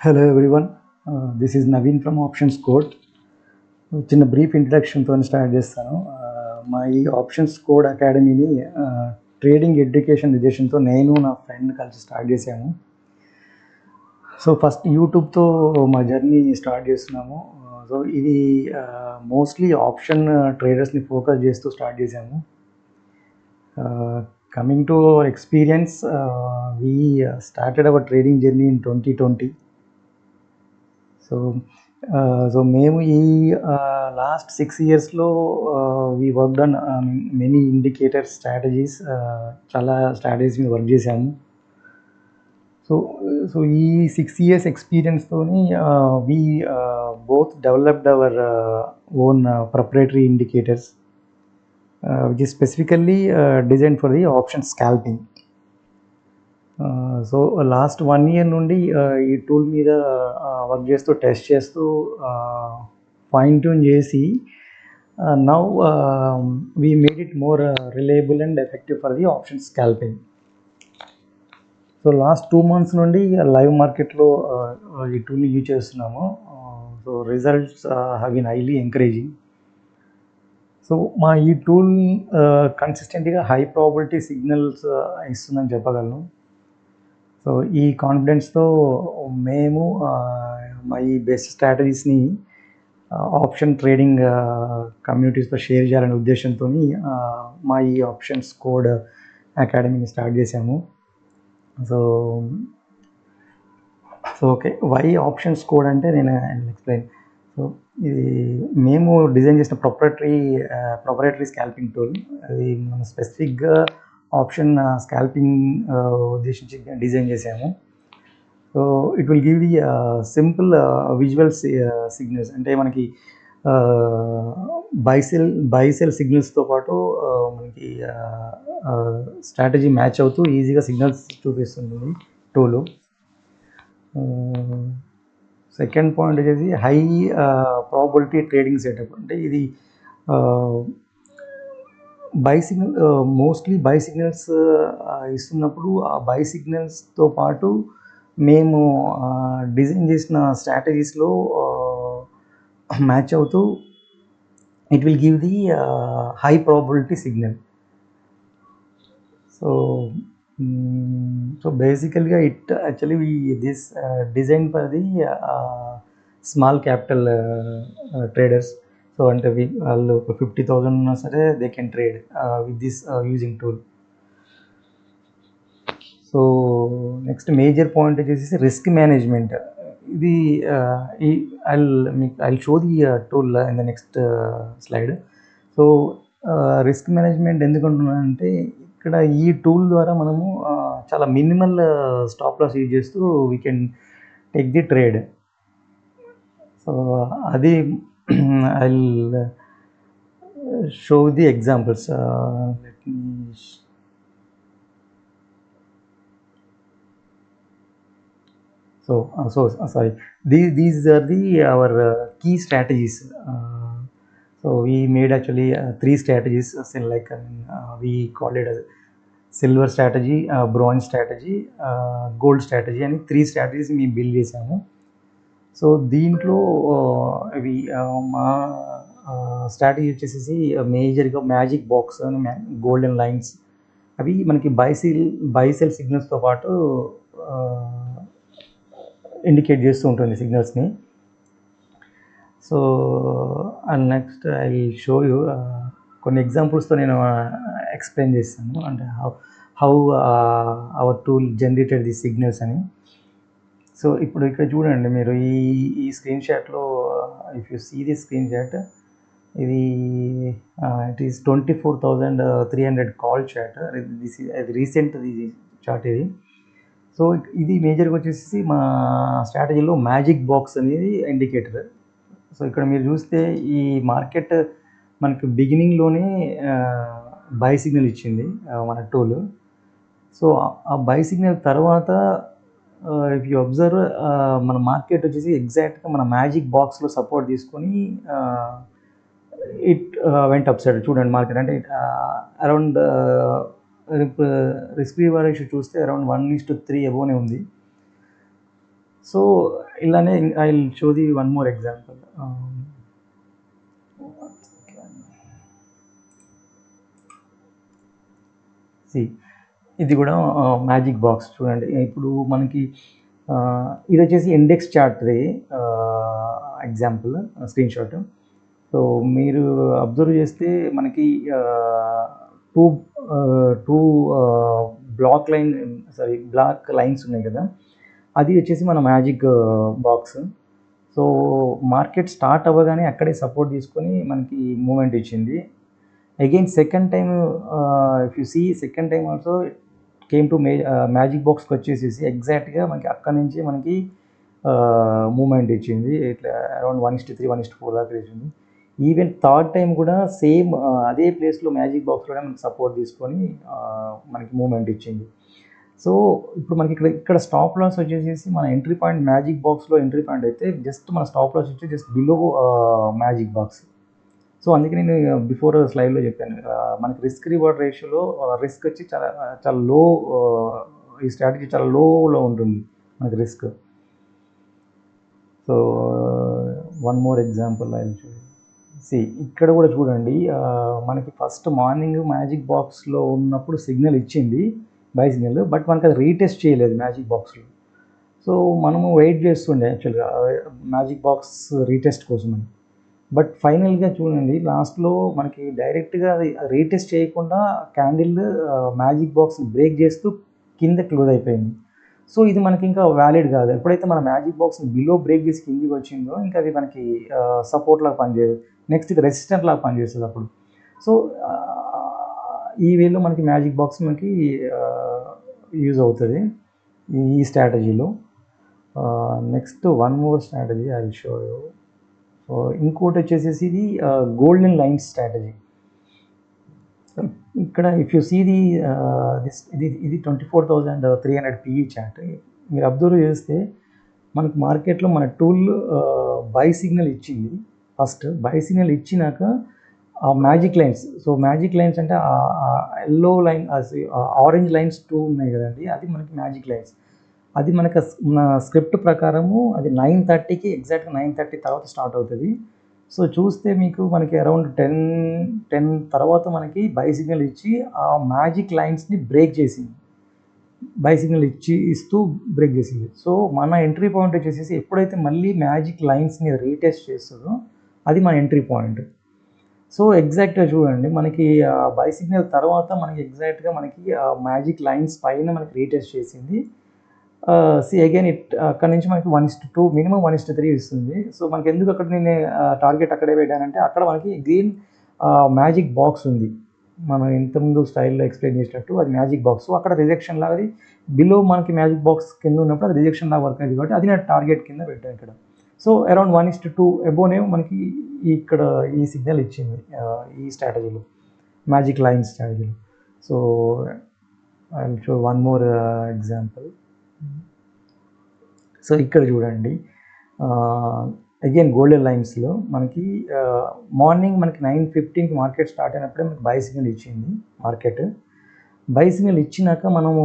Hello everyone, this is Naveen from Options Code. చిన్న brief ఇంట్రడక్షన్తో start చేస్తాను. మా ఈ ఆప్షన్స్ కోడ్ అకాడమీని ట్రేడింగ్ ఎడ్యుకేషన్ ఉద్దేశంతో నేను నా ఫ్రెండ్ కలిసి స్టార్ట్ చేసాము. సో ఫస్ట్ యూట్యూబ్తో మా జర్నీ స్టార్ట్ చేస్తున్నాము. సో ఇది మోస్ట్లీ ఆప్షన్ ట్రేడర్స్ని ఫోకస్ చేస్తూ స్టార్ట్ చేసాము. Coming to our experience, we started our trading journey in 2020. So మేము ఈ లాస్ట్ 6 yearsలో we worked on many indicator strategies, చాలా స్ట్రాటజీస్ మీద వర్క్ చేసాము. సో ఈ 6 years ఎక్స్పీరియన్స్తోని we both developed our own proprietary indicators which is specifically design for the option scalping. So last 1 year నుండి ఈ టూల్ మీద వర్క్ చేస్తూ టెస్ట్ చేస్తూ ఫైన్ ట్యూన్ చేసి now we made it more reliable and effective for the option scalping. So last 2 months నుండి live మార్కెట్లో ఈ టూల్ని యూజ్ చేస్తున్నాము. So results have been highly encouraging. So మా ఈ టూల్ కన్సిస్టెంట్గా హై ప్రాబిలిటీ సిగ్నల్స్ ఇస్తుందని చెప్పగలను. సో ఈ కాన్ఫిడెన్స్తో మేము మా ఈ బెస్ట్ స్ట్రాటజీస్ని ఆప్షన్ ట్రేడింగ్ కమ్యూనిటీస్తో షేర్ చేయాలనే ఉద్దేశంతో మా ఈ ఆప్షన్స్ కోడ్ అకాడమీని స్టార్ట్ చేసాము. So okay, why options code అంటే నేను ఎక్స్ప్లెయిన్. సో ఇది మేము డిజైన్ చేసిన ప్రొపరేటరీ స్కాల్పింగ్ టూల్. అది మనం స్పెసిఫిక్గా ఆప్షన్ స్కాల్పింగ్ ఉద్దేశించి డిజైన్ చేసాము. So it will give the simple visual signals. అంటే మనకి బైసెల్ సిగ్నల్స్తో పాటు మనకి స్ట్రాటజీ మ్యాచ్ అవుతూ ఈజీగా సిగ్నల్స్ చూపిస్తుంది టూలు. సెకండ్ పాయింట్ వచ్చేసి హై ప్రాబిలిటీ ట్రేడింగ్ సెటప్. అంటే ఇది మోస్ట్లీ బై సిగ్నల్స్ ఇస్తున్నప్పుడు ఆ బై సిగ్నల్స్తో పాటు మేము డిజైన్ చేసిన స్ట్రాటజీస్లో మ్యాచ్ అవుతూ it will give the high probability signal. So బేసికల్గా it actually this design for the small capital traders. So అంటే వాళ్ళు 50,000 ఉన్నా సరే they can trade with this using tool. So next major point వచ్చేసి risk management. ఇది I'll show the tool in the next slide. So risk management ఎందుకంటున్నానంటే ఇక్కడ ఈ tool ద్వారా మనము చాలా మినిమల్ స్టాప్ లాస్ యూజ్ చేస్తూ we can take the trade. So అది I'll show the examples. Let me sorry, these are our key strategies. So we made actually 3 strategies, like we call it as silver strategy, bronze strategy, gold strategy అని 3 strategies మేము build చేసాము. So దీంట్లో అవి మా strategy వచ్చేసి మేజర్గా magic box అని golden lines, అవి మనకి బైసెల్ సిగ్నల్స్తో పాటు ఇండికేట్ చేస్తూ ఉంటుంది సిగ్నల్స్ని. So and next I show you కొన్ని ఎగ్జాంపుల్స్తో నేను ఎక్స్ప్లెయిన్ చేస్తాను అంటే how our tool generated the signals అని. సో ఇప్పుడు ఇక్కడ చూడండి మీరు ఈ స్క్రీన్ షాట్లో, if you see the screen shot, ఇది ఇట్ ఈస్ 24,300 కాల్ చాట్. అది రీసెంట్ చార్ట్ ఇది. సో ఇది మేజర్గా వచ్చేసి మా స్ట్రాటజీలో మ్యాజిక్ బాక్స్ అనేది ఇండికేటర్. సో ఇక్కడ మీరు చూస్తే ఈ మార్కెట్ మనకు బిగినింగ్లోనే బై సిగ్నల్ ఇచ్చింది మన టూల్. సో ఆ బై సిగ్నల్ తర్వాత ఇఫ్ యూ అబ్జర్వ్ మన మార్కెట్ వచ్చేసి ఎగ్జాక్ట్గా మన మ్యాజిక్ బాక్స్లో సపోర్ట్ తీసుకొని ఇట్ వెంట్ అప్ సైడ్. చూడండి మార్కెట్ అంటే అరౌండ్ రిస్క్ రివార్డ్ రేషియో చూస్తే అరౌండ్ 1:3 అబోనే ఉంది. సో ఇలానే I will show the one more example. See ఇది కూడా మ్యాజిక్ బాక్స్ చూడండి. ఇప్పుడు మనకి ఇది వచ్చేసి ఇండెక్స్ చార్ట్ది ఎగ్జాంపుల్ స్క్రీన్ షాట్. సో మీరు అబ్జర్వ్ చేస్తే మనకి టూ టూ బ్లాక్ లైన్స్ ఉన్నాయి కదా, అది వచ్చేసి మన magic box. So market start అవ్వగానే అక్కడే సపోర్ట్ తీసుకొని మనకి మూమెంట్ ఇచ్చింది. Again second time if you see second time also came to magic బాక్స్కి వచ్చేసేసి ఎగ్జాక్ట్గా మనకి అక్కడ నుంచి మనకి మూమెంట్ ఇచ్చింది. ఇట్లా అరౌండ్ 1:3 1:4 దాకా ఇచ్చింది. ఈవెన్ థర్డ్ టైం కూడా సేమ్ అదే ప్లేస్లో మ్యాజిక్ బాక్స్లోనే మనకి సపోర్ట్ తీసుకొని మనకి మూమెంట్ ఇచ్చింది. సో ఇప్పుడు మనకి ఇక్కడ స్టాప్ లాస్ వచ్చేసి మన ఎంట్రీ పాయింట్ మ్యాజిక్ బాక్స్లో ఎంట్రీ పాయింట్ అయితే జస్ట్ మన స్టాప్ లాస్ వచ్చి just below magic box. So అందుకే నేను బిఫోర్ స్లైడ్లో చెప్పాను, మనకి రిస్క్ రివార్డ్ రేషియోలో రిస్క్ వచ్చి చాలా చాలా లో, ఈ స్ట్రాటజీ చాలా లోలో ఉంటుంది మనకి risk. So one more example I will show. See ఇక్కడ కూడా చూడండి, మనకి ఫస్ట్ మార్నింగ్ మ్యాజిక్ బాక్స్లో ఉన్నప్పుడు సిగ్నల్ ఇచ్చింది, బై సిగ్నల్, బట్ మనకి అది రీటెస్ట్ చేయలేదు మ్యాజిక్ బాక్స్లో. సో మనము వెయిట్ చేస్తుండే యాక్చువల్గా మ్యాజిక్ బాక్స్ రీటెస్ట్ కోసమని. బట్ ఫైనల్గా చూడండి లాస్ట్లో మనకి డైరెక్ట్గా అది రీటెస్ట్ చేయకుండా క్యాండిల్ మ్యాజిక్ బాక్స్ని బ్రేక్ చేస్తూ కింద క్లోజ్ అయిపోయింది. సో ఇది మనకి ఇంకా వ్యాలిడ్ కాదు. ఎప్పుడైతే మన మ్యాజిక్ బాక్స్ని బిలో బ్రేక్ చేసి కిందికి వచ్చిందో ఇంకా అది మనకి సపోర్ట్ లాగా పనిచేయదు, నెక్స్ట్ ఇది రెసిస్టెంట్ లాగా పనిచేస్తుంది అప్పుడు. సో ఈ వేలో మనకి మ్యాజిక్ బాక్స్ మనకి యూజ్ అవుతుంది ఈ స్ట్రాటజీలో. Next one more strategy I will show you. So ఇంకోటి వచ్చేసేసి ఇది గోల్డెన్ లైన్స్ స్ట్రాటజీ. ఇక్కడ ఇఫ్ యూ సీ ది ఇది 24,300 PE చార్ట్. మీరు అబ్జర్వ్ చేస్తే మనకి మార్కెట్లో మన టూల్ బై సిగ్నల్ ఇచ్చింది. ఫస్ట్ బై సిగ్నల్ ఇచ్చినాక magic lines, so magic lines అంటే ఎల్లో లైన్, ఆరెంజ్ లైన్స్ 2 ఉన్నాయి కదండి, అది మనకి మ్యాజిక్ లైన్స్. అది మనకు మన స్క్రిప్ట్ ప్రకారము అది 9:30కి ఎగ్జాక్ట్గా 9:30 తర్వాత స్టార్ట్ అవుతుంది. సో చూస్తే మీకు మనకి అరౌండ్ 10 తర్వాత మనకి బై సిగ్నల్ ఇచ్చి ఆ మ్యాజిక్ లైన్స్ని బ్రేక్ చేసింది, బై సిగ్నల్ ఇస్తూ బ్రేక్ చేసింది. సో మన ఎంట్రీ పాయింట్ వచ్చేసి ఎప్పుడైతే మళ్ళీ మ్యాజిక్ లైన్స్ని రీటెస్ట్ చేస్తుందో అది మన ఎంట్రీ పాయింట్. సో ఎగ్జాక్ట్గా చూడండి మనకి బై సిగ్నల్ తర్వాత మనకి ఎగ్జాక్ట్గా మనకి మ్యాజిక్ లైన్స్ పైన మనకి రీటెస్ట్ చేసింది. సి అగైన్ అక్కడ నుంచి మనకి 1:2 మినిమం 1:3 ఇస్తుంది. సో మనకి ఎందుకు అక్కడ నేను టార్గెట్ అక్కడే పెట్టానంటే అక్కడ మనకి గ్రీన్ మ్యాజిక్ బాక్స్ ఉంది, మనం ఇంతకుముందు స్టైల్లో ఎక్స్ప్లెయిన్ చేసినట్టు అది మ్యాజిక్ బాక్స్. సో అక్కడ రిజెక్షన్ లాగా అది బిలో మనకి మ్యాజిక్ బాక్స్ కింద ఉన్నప్పుడు అది రిజెక్షన్ లాగా వర్క్ అయింది కాబట్టి అది నేను టార్గెట్ కింద పెట్టాను ఇక్కడ. సో అరౌండ్ 1:2 అబోనేమో మనకి ఇక్కడ ఈ సిగ్నల్ ఇచ్చింది ఈ స్ట్రాటజీలో, మ్యాజిక్ లైన్ స్ట్రాటజీలో. So I will show one more example. So ఇక్కడ చూడండి అగైన్ గోల్డెన్ లైన్స్లో మనకి మార్నింగ్ మనకి 9:15కి మార్కెట్ స్టార్ట్ అయినప్పుడే మనకి బై సిగ్నల్ ఇచ్చింది మార్కెట్. బై సిగ్నల్ ఇచ్చినాక మనము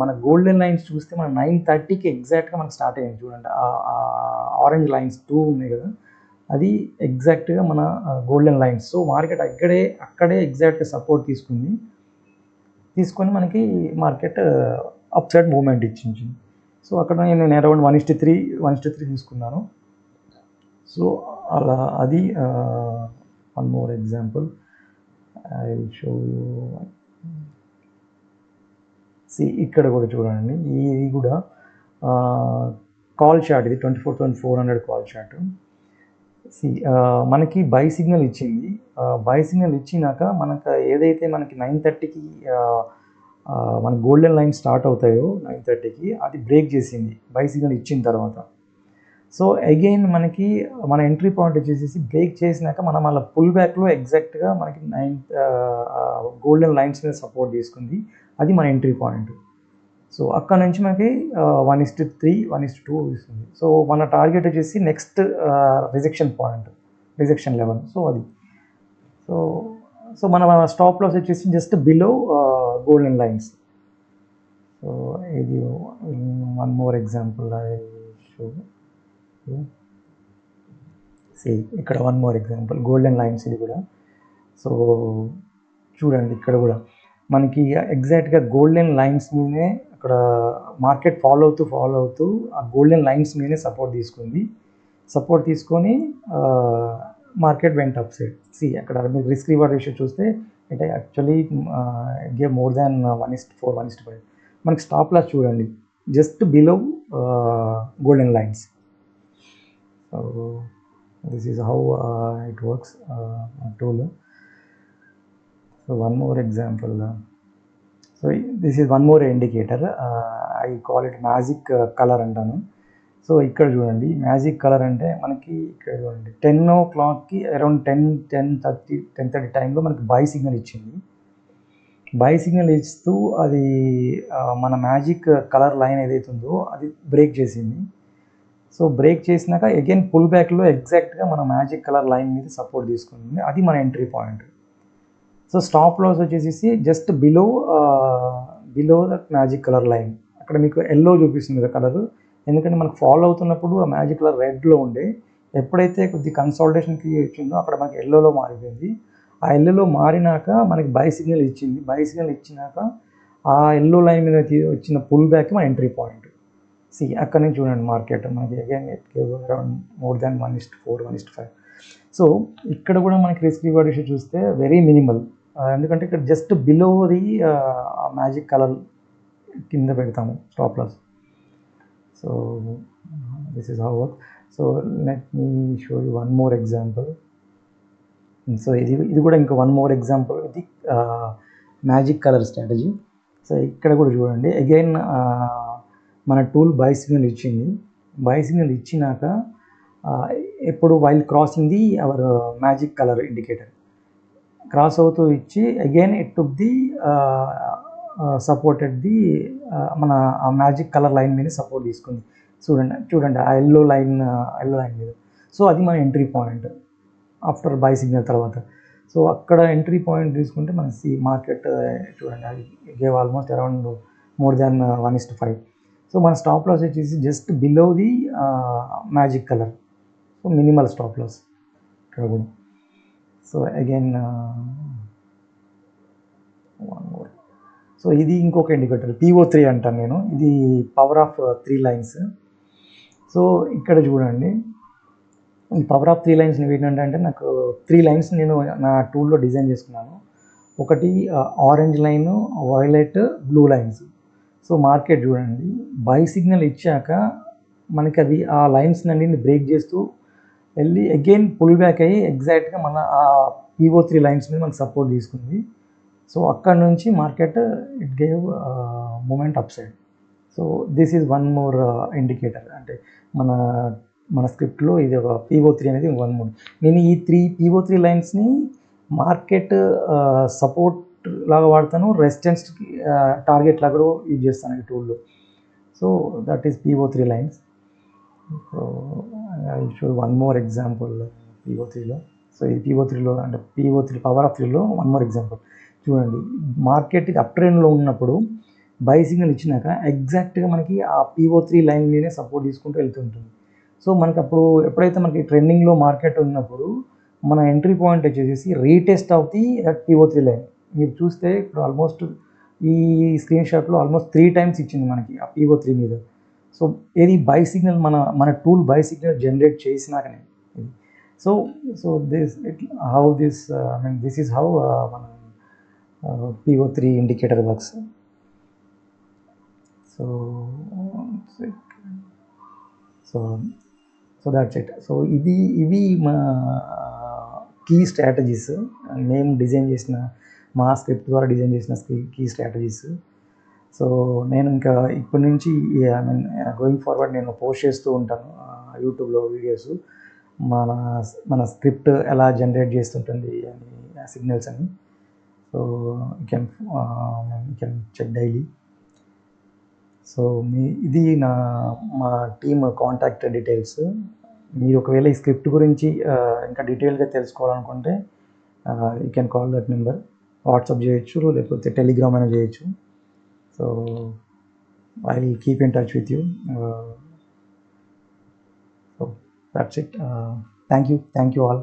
మన గోల్డెన్ లైన్స్ చూస్తే మన 9:30కి ఎగ్జాక్ట్గా మనకు స్టార్ట్ అయ్యింది చూడండి, ఆరెంజ్ లైన్స్ 2 ఉన్నాయి కదా, అది ఎగ్జాక్ట్గా మన గోల్డెన్ లైన్స్. సో మార్కెట్ అక్కడే ఎగ్జాక్ట్గా సపోర్ట్ తీసుకొని మనకి మార్కెట్ అప్ సైడ్ మూవ్మెంట్ ఇచ్చింది. సో అక్కడ నేను అరౌండ్ 1:3 తీసుకున్నాను. సో అలా అది one more example I will show you. See ఇక్కడ కూడా చూడండి, ఇది కూడా కాల్ చార్ట్, ఇది 24,400 కాల్ చార్ట్. సి మనకి బై సిగ్నల్ ఇచ్చింది, బై సిగ్నల్ ఇచ్చినాక మనకు ఏదైతే మనకి 9:30కి మన గోల్డెన్ లైన్ స్టార్ట్ అవుతాయో 9:30కి అది బ్రేక్ చేసింది బై సిగ్నల్ ఇచ్చిన తర్వాత. సో అగైన్ మనకి మన ఎంట్రీ పాయింట్ వచ్చేసి బ్రేక్ చేసినాక మనం మళ్ళీ పుల్ బ్యాక్లో ఎగ్జాక్ట్గా మనకి గోల్డెన్ లైన్స్ మీద సపోర్ట్ తీసుకుంది, అది మన ఎంట్రీ పాయింట్. సో అక్కడ నుంచి మనకి 1:3 1:2 ఇస్తుంది. సో మన టార్గెట్ వచ్చేసి next rejection point, rejection level. So అది సో మన స్టాప్ లాస్ వచ్చేసి just below golden lines. So ఇది one more example I show see ఇక్కడ one more example golden lines ఇది కూడా. సో చూడండి ఇక్కడ కూడా మనకి ఎగ్జాక్ట్గా గోల్డెన్ లైన్స్ మీదనే అక్కడ మార్కెట్ ఫాలో అవుతూ ఆ గోల్డెన్ లైన్స్ మీదనే సపోర్ట్ తీసుకొని market went up side. See అక్కడ మీరు రిస్క్ రివార్డ్ రేషియో చూస్తే అంటే యాక్చువల్లీ గేవ్ మోర్ దాన్ 1:4 1:5. మనకి స్టాప్ లాస్ చూడండి just below golden lines. So this is how it works tool. So one more example. So this is one more indicator. I call it magic color అంటాను. So ఇక్కడ చూడండి magic colour అంటే మనకి ఇక్కడ చూడండి 10 o'clockకి around 10:30 టైంలో మనకి బై సిగ్నల్ ఇచ్చింది. బై సిగ్నల్ ఇస్తూ అది మన మ్యాజిక్ కలర్ లైన్ ఏదైతే ఉందో అది బ్రేక్ చేసింది. సో బ్రేక్ చేసినాక అగైన్ పుల్ బ్యాక్లో ఎగ్జాక్ట్గా మన మ్యాజిక్ కలర్ లైన్ మీద సపోర్ట్ తీసుకుంది. అది మన entry point. So stop loss వచ్చేసి just below that magic colour line. అక్కడ మీకు ఎల్లో చూపిస్తుంది కదా కలరు, ఎందుకంటే మనకు ఫాలో అవుతున్నప్పుడు ఆ మ్యాజిక్ కలర్ రెడ్లో ఉండే, ఎప్పుడైతే కొద్ది కన్సాలిడేషన్కి వచ్చిందో అక్కడ మనకి ఎల్లోలో మారిపోయింది. ఆ ఎల్లోలో మారినాక మనకి బై సిగ్నల్ ఇచ్చింది. బై సిగ్నల్ ఇచ్చినాక ఆ ఎల్లో లైన్ మీద వచ్చిన పుల్ బ్యాక్ మన ఎంట్రీ పాయింట్. సి అక్కడ నుంచి చూడండి మార్కెట్ మనకి again around more than 1:4 1:5. So ఇక్కడ కూడా మనకి రిస్క్ రివార్డ్ రేషియో చూస్తే వెరీ మినిమల్, ఎందుకంటే ఇక్కడ జస్ట్ బిలోది మ్యాజిక్ కలర్ కింద పెడతాము stop loss. So this is how work. So let me show you one more example. So ఇది కూడా ఇంకా వన్ మోర్ ఎగ్జాంపుల్ ఇది మ్యాజిక్ కలర్ స్ట్రాటజీ. సో ఇక్కడ కూడా చూడండి అగైన్ మన టూల్ బై సిగ్నల్ ఇచ్చింది. బై సిగ్నల్ ఇచ్చినాక ఎప్పుడు while crossing the our magic colour indicator cross అవుతూ ఇచ్చి again it took the supported the మన ఆ మ్యాజిక్ కలర్ లైన్ మీద సపోర్ట్ తీసుకుంది. చూడండి ఆ ఎల్లో లైన్ మీద. సో అది మన entry point after buy signal తర్వాత. సో అక్కడ ఎంట్రీ పాయింట్ తీసుకుంటే మన మార్కెట్ చూడండి అది gave almost around more than 1:5. So మన స్టాప్ లాస్ వచ్చేసి just below the magic colour. So minimal stop loss ఇక్కడ కూడా. So again one more. So ఇది ఇంకొక ఇండికేటర్ PO3 అంటాను నేను. ఇది పవర్ ఆఫ్ 3 లైన్స్. సో ఇక్కడ చూడండి ఈ పవర్ ఆఫ్ 3 లైన్స్ ఏంటంటే నాకు 3 లైన్స్ నేను నా టూల్లో డిజైన్ చేసుకున్నాను. ఒకటి orange line, violet, blue lines. So market చూడండి బై సిగ్నల్ ఇచ్చాక మనకి అది ఆ లైన్స్ అన్నింటిని బ్రేక్ చేస్తూ వెళ్ళి అగైన్ పుల్ బ్యాక్ అయ్యి ఎగ్జాక్ట్గా మన ఆ PO3 లైన్స్ మీద మనకు సపోర్ట్ తీసుకుంది. సో అక్కడ నుంచి market it gave moment up side. So this is one more indicator. అంటే మన స్క్రిప్ట్లో ఇది ఒక PO3 అనేది వన్ మోర్. నేను ఈ 3 PO3 లైన్స్ని మార్కెట్ సపోర్ట్ లాగా వాడతాను, రెసిస్టెన్స్ టార్గెట్ లాగా యూజ్ చేస్తాను ఈ టూల్లో. So that is PO3 lines. So I show one more example PO3లో. సో ఈ PO3లో అంటే PO3 పవర్ ఆఫ్ 3లో వన్ మోర్ ఎగ్జాంపుల్ చూడండి. మార్కెట్ అప్ ట్రెండ్లో ఉన్నప్పుడు బై సిగ్నల్ ఇచ్చినాక ఎగ్జాక్ట్గా మనకి ఆ PO3 లైన్ మీదే సపోర్ట్ తీసుకుంటూ వెళ్తుంటుంది. సో మనకి అప్పుడు ఎప్పుడైతే మనకి ట్రెండింగ్లో మార్కెట్ ఉన్నప్పుడు మన ఎంట్రీ పాయింట్ వచ్చేసి retest of the PO3 line. మీరు చూస్తే ఇప్పుడు ఆల్మోస్ట్ ఈ స్క్రీన్ షాట్లో ఆల్మోస్ట్ 3 టైమ్స్ ఇచ్చింది మనకి ఆ PO3 మీద. సో ఏది బై సిగ్నల్ మన టూల్ బై సిగ్నల్ జనరేట్ చేసినాకనే. సో దిస్ ఈజ్ హౌ మన PO3 indicator works. So that's it. So ఇవి మా కీ స్ట్రాటజీస్ మేము డిజైన్ చేసిన మా స్క్రిప్ట్ ద్వారా డిజైన్ చేసిన కీ స్ట్రాటజీస్. సో నేను ఇంకా ఇప్పటి నుంచి గోయింగ్ ఫార్వర్డ్ నేను పోస్ట్ చేస్తూ ఉంటాను యూట్యూబ్లో వీడియోస్ మన స్క్రిప్ట్ ఎలా జనరేట్ చేస్తుంటుంది అని సిగ్నల్స్ అని. So you can check daily. So ఇది మా టీమ్ కాంటాక్ట్ డీటెయిల్స్. మీరు ఒకవేళ ఈ స్క్రిప్ట్ గురించి ఇంకా డీటెయిల్గా తెలుసుకోవాలనుకుంటే you can call that number. WhatsApp చేయొచ్చు, లేకపోతే టెలిగ్రామ్ అయినా చేయొచ్చు. So I will keep in touch with you. That's it. Thank you all.